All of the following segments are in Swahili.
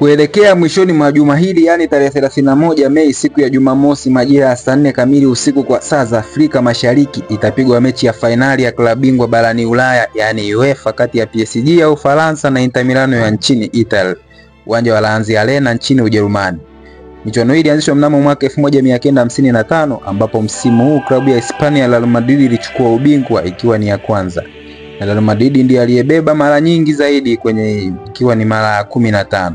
Kuelekea mwishoni mwa juma hili, yani tarehe 31 Mei, siku ya Jumamosi majira ya saa 4 kamili usiku kwa saa za Afrika Mashariki, itapigwa mechi ya fainali ya klabu bingwa barani Ulaya yani UEFA kati ya PSG ya Ufaransa na Inter Milano ya nchini Italy, uwanja wa Allianz Arena nchini Ujerumani. Michuano hii ilianzishwa mnamo mwaka 1955 ambapo msimu huu klabu ya Hispania Real Madrid ilichukua ubingwa ikiwa ni ya kwanza. Na Real Madrid ndiye aliyebeba mara nyingi zaidi ikiwa ni mara 15.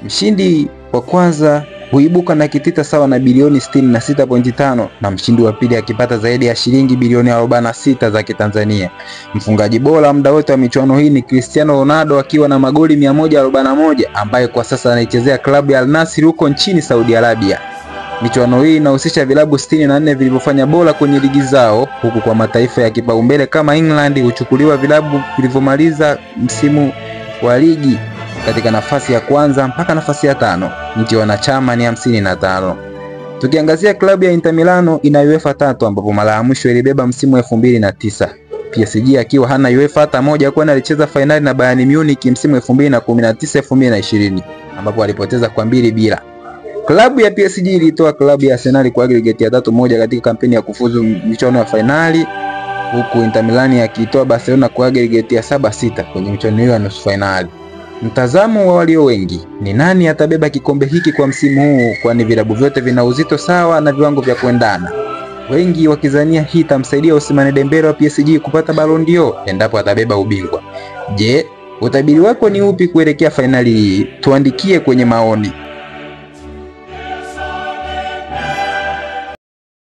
Mshindi wa kwanza huibuka na kitita sawa na bilioni 66.5 na mshindi wa pili akipata zaidi ya shilingi bilioni 46 za Kitanzania. Mfungaji bora muda wote wa michuano hii ni Cristiano Ronaldo akiwa na magoli 141 ambaye kwa sasa anaichezea klabu ya Al Nassr huko nchini Saudi Arabia. Michuano hii inahusisha vilabu 64 vilivyofanya bora kwenye ligi zao, huku kwa mataifa ya kipaumbele kama England huchukuliwa vilabu vilivyomaliza msimu wa ligi katika nafasi ya kwanza mpaka nafasi ya 5. Nchi wanachama ni 55. Tukiangazia klabu ya Inter Milano ina UEFA 3 ambapo mara ya mwisho ilibeba msimu 2009. PSG akiwa hana UEFA hata moja kwani alicheza fainali na Bayern Munich msimu 2019-2020 ambapo walipoteza kwa 2-0. Klabu ya PSG ilitoa klabu ya Arsenal kwa aggregate ya 3-1 katika kampeni ya kufuzu michuano ya fainali, huku Inter Milan akitoa Barcelona kwa aggregate ya 7-6 kwenye michuano hiyo ya nusu fainali. Mtazamo wa walio wengi ni nani atabeba kikombe hiki kwa msimu huu, kwani vilabu vyote vina uzito sawa na viwango vya kuendana. Wengi wakizania hii itamsaidia Ousmane Dembele wa PSG kupata Ballon d'Or endapo atabeba ubingwa. Je, utabiri wako ni upi kuelekea fainali hii? Tuandikie kwenye maoni.